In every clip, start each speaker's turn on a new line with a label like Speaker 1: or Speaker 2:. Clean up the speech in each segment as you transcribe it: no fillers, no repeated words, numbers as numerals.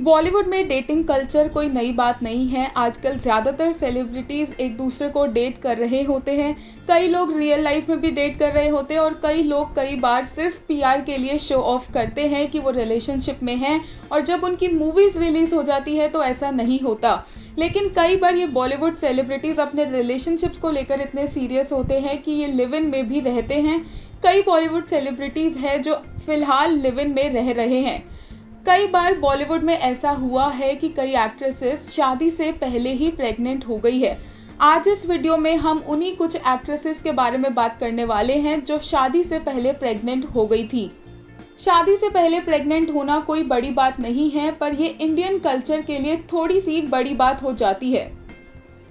Speaker 1: बॉलीवुड में dating culture कोई नई बात नहीं है। आजकल ज़्यादातर सेलिब्रिटीज़ एक दूसरे को डेट कर रहे होते हैं। कई लोग रियल लाइफ में भी डेट कर रहे होते हैं और कई लोग कई बार सिर्फ पीआर के लिए शो ऑफ करते हैं कि वो रिलेशनशिप में हैं, और जब उनकी मूवीज़ रिलीज़ हो जाती है तो ऐसा नहीं होता। लेकिन कई बार ये बॉलीवुड सेलिब्रिटीज़ अपने रिलेशनशिप्स को लेकर इतने सीरियस होते हैं कि ये लिव इन में भी रहते हैं। कई बॉलीवुड सेलिब्रिटीज़ हैं जो फ़िलहाल लिव इन में रह रहे हैं। कई बार बॉलीवुड में ऐसा हुआ है कि कई एक्ट्रेसेस शादी से पहले ही प्रेग्नेंट हो गई है। आज इस वीडियो में हम उन्हीं कुछ एक्ट्रेसेस के बारे में बात करने वाले हैं जो शादी से पहले प्रेग्नेंट हो गई थी। शादी से पहले प्रेग्नेंट होना कोई बड़ी बात नहीं है, पर ये इंडियन कल्चर के लिए थोड़ी सी बड़ी बात हो जाती है।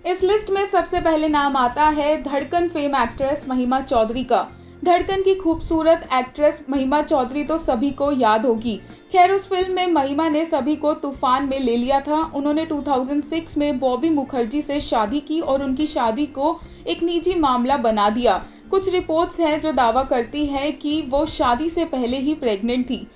Speaker 1: इस लिस्ट में सबसे पहले नाम आता है धड़कन फेम एक्ट्रेस महिमा चौधरी का। धड़कन की खूबसूरत एक्ट्रेस महिमा चौधरी तो सभी को याद होगी। खैर, उस फिल्म में महिमा ने सभी को तूफान में ले लिया था। उन्होंने 2006 में बॉबी मुखर्जी से शादी की और उनकी शादी को एक निजी मामला बना दिया। कुछ रिपोर्ट्स हैं जो दावा करती हैं कि वो शादी से पहले ही प्रेग्नेंट थी।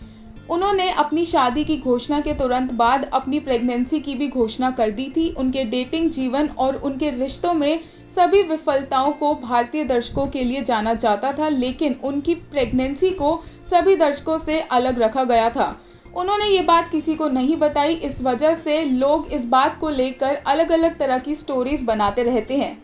Speaker 1: उन्होंने अपनी शादी की घोषणा के तुरंत बाद अपनी प्रेगनेंसी की भी घोषणा कर दी थी। उनके डेटिंग जीवन और उनके रिश्तों में सभी विफलताओं को भारतीय दर्शकों के लिए जाना जाता था, लेकिन उनकी प्रेगनेंसी को सभी दर्शकों से अलग रखा गया था। उन्होंने ये बात किसी को नहीं बताई, इस वजह से लोग इस बात को लेकर अलग अलग तरह की स्टोरीज बनाते रहते हैं।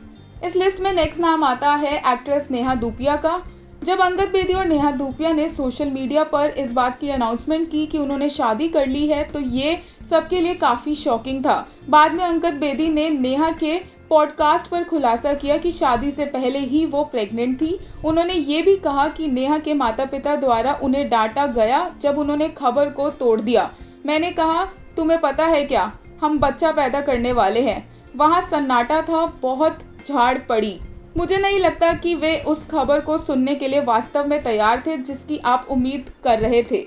Speaker 1: इस लिस्ट में नेक्स्ट नाम आता है एक्ट्रेस नेहा धूपिया का। जब अंगद बेदी और नेहा धूपिया ने सोशल मीडिया पर इस बात की अनाउंसमेंट की कि उन्होंने शादी कर ली है, तो ये सबके लिए काफ़ी शॉकिंग था। बाद में अंगद बेदी ने नेहा के पॉडकास्ट पर खुलासा किया कि शादी से पहले ही वो प्रेग्नेंट थी। उन्होंने ये भी कहा कि नेहा के माता पिता द्वारा उन्हें डांटा गया जब उन्होंने खबर को तोड़ दिया। मैंने कहा, तुम्हें पता है क्या, हम बच्चा पैदा करने वाले हैं। वहाँ सन्नाटा था, बहुत झाड़ पड़ी। मुझे नहीं लगता कि वे उस खबर को सुनने के लिए वास्तव में तैयार थे जिसकी आप उम्मीद कर रहे थे।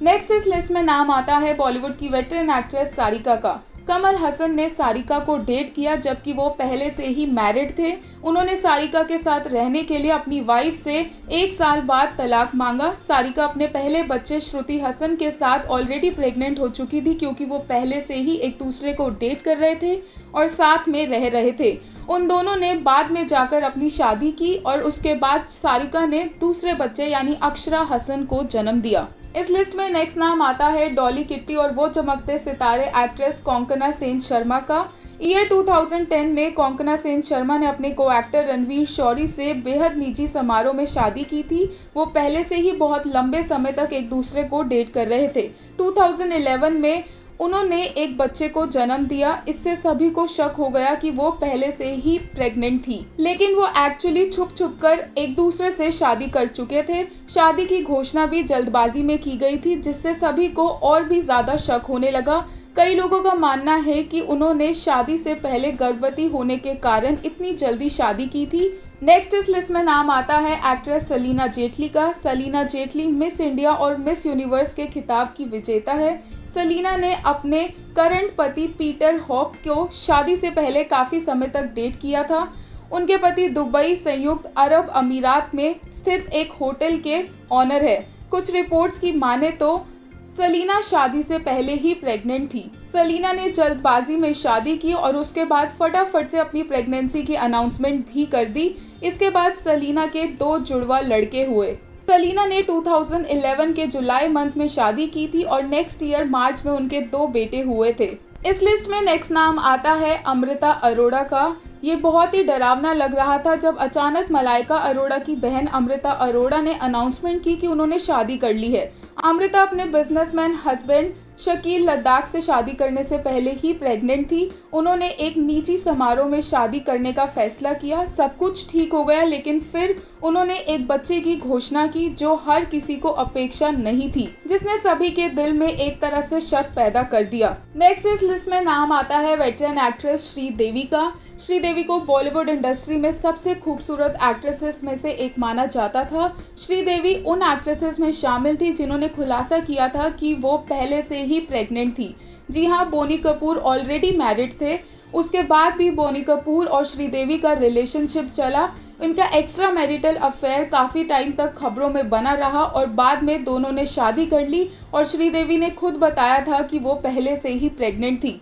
Speaker 1: नेक्स्ट इस लिस्ट में नाम आता है बॉलीवुड की वेटरन एक्ट्रेस सारिका का। कमल हसन ने सारिका को डेट किया जबकि वो पहले से ही मैरिड थे। उन्होंने सारिका के साथ रहने के लिए अपनी वाइफ से 1 साल बाद तलाक मांगा। सारिका अपने पहले बच्चे श्रुति हसन के साथ ऑलरेडी प्रेग्नेंट हो चुकी थी, क्योंकि वो पहले से ही एक दूसरे को डेट कर रहे थे और साथ में रह रहे थे। उन दोनों ने बाद में जाकर अपनी शादी की और उसके बाद सारिका ने दूसरे बच्चे यानी अक्षरा हसन को जन्म दिया। इस लिस्ट में नेक्स्ट नाम आता है डॉली किट्टी और वो चमकते सितारे एक्ट्रेस कोंकणा सेन शर्मा का। ईयर 2010 में कोंकणा सेन शर्मा ने अपने को एक्टर रणवीर शौरी से बेहद निजी समारोह में शादी की थी। वो पहले से ही बहुत लंबे समय तक एक दूसरे को डेट कर रहे थे। 2011 में उन्होंने एक बच्चे को जन्म दिया। इससे सभी को शक हो गया कि वो पहले से ही प्रेग्नेंट थी, लेकिन वो एक्चुअली छुप छुप कर एक दूसरे से शादी कर चुके थे। शादी की घोषणा भी जल्दबाजी में की गई थी, जिससे सभी को और भी ज्यादा शक होने लगा। कई लोगों का मानना है कि उन्होंने शादी से पहले गर्भवती होने के कारण इतनी जल्दी शादी की थी। नेक्स्ट इस लिस्ट में नाम आता है एक्ट्रेस सलीना जेटली का। सलीना जेटली मिस इंडिया और मिस यूनिवर्स के खिताब की विजेता है। सलीना ने अपने करंट पति पीटर हॉक को शादी से पहले काफ़ी समय तक डेट किया था। उनके पति दुबई, संयुक्त अरब अमीरात में स्थित एक होटल के ऑनर है। कुछ रिपोर्ट्स की माने तो सलीना शादी से पहले ही प्रेग्नेंट थी। सलीना ने जल्दबाजी में शादी की और उसके बाद फटाफट से अपनी प्रेगनेंसी की अनाउंसमेंट भी कर दी। इसके बाद सलीना के 2 जुड़वा लड़के हुए। सलीना ने 2011 के जुलाई मंथ में शादी की थी और नेक्स्ट ईयर मार्च में उनके 2 बेटे हुए थे। इस लिस्ट में नेक्स्ट नाम आता है अमृता अरोड़ा का। ये बहुत ही डरावना लग रहा था जब अचानक मलाइका अरोड़ा की बहन अमृता अरोड़ा ने अनाउंसमेंट की कि उन्होंने शादी कर ली है। अमृता अपने बिजनेसमैन हस्बैंड शकील लद्दाख से शादी करने से पहले ही प्रेग्नेंट थी। उन्होंने एक निजी समारोह में शादी करने का फैसला किया। सब कुछ ठीक हो गया, लेकिन फिर उन्होंने एक बच्चे की घोषणा की जो हर किसी को अपेक्षा नहीं थी, जिसने सभी के दिल में एक तरह से शक पैदा कर दिया। नेक्स्ट इस लिस्ट में नाम आता है वेटरन एक्ट्रेस श्रीदेवी का। श्रीदेवी को बॉलीवुड इंडस्ट्री में सबसे खूबसूरत एक्ट्रेसेस में से एक माना जाता था। श्रीदेवी उन एक्ट्रेसेस में शामिल थी जिन्होंने खुलासा किया था कि वो पहले से ही प्रेग्नेंट थी। जी हाँ, बोनी कपूर ऑलरेडी मैरिड थे। उसके बाद भी बोनी कपूर और श्रीदेवी का रिलेशनशिप चला। इनका एक्स्ट्रा मैरिटल अफेयर काफ़ी टाइम तक खबरों में बना रहा और बाद में दोनों ने शादी कर ली और श्रीदेवी ने खुद बताया था कि वो पहले से ही प्रेग्नेंट थी।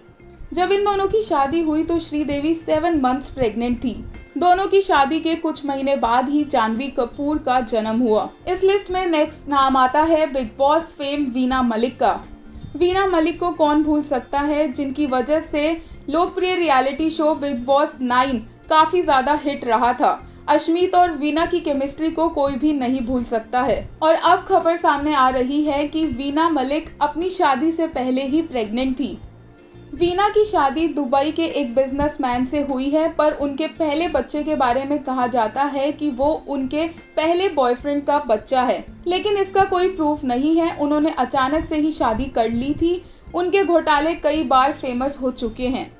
Speaker 1: जब इन दोनों की शादी हुई तो श्रीदेवी 7 मंथ्स प्रेग्नेंट थी। दोनों की शादी के कुछ महीने बाद ही जाह्नवी कपूर का जन्म हुआ। इस लिस्ट में नेक्स्ट नाम आता है big boss fame Veena Malik का। वीना मलिक को कौन भूल सकता है, जिनकी वजह से लोकप्रिय रियलिटी शो बिग बॉस 9 काफी ज्यादा हिट रहा था। अश्मीत और वीना की केमिस्ट्री को कोई भी नहीं भूल सकता है। और अब खबर सामने आ रही है कि वीना मलिक अपनी शादी से पहले ही प्रेग्नेंट थी। वीना की शादी दुबई के एक बिजनेसमैन से हुई है, पर उनके पहले बच्चे के बारे में कहा जाता है कि वो उनके पहले बॉयफ्रेंड का बच्चा है, लेकिन इसका कोई प्रूफ नहीं है। उन्होंने अचानक से ही शादी कर ली थी। उनके घोटाले कई बार फेमस हो चुके हैं।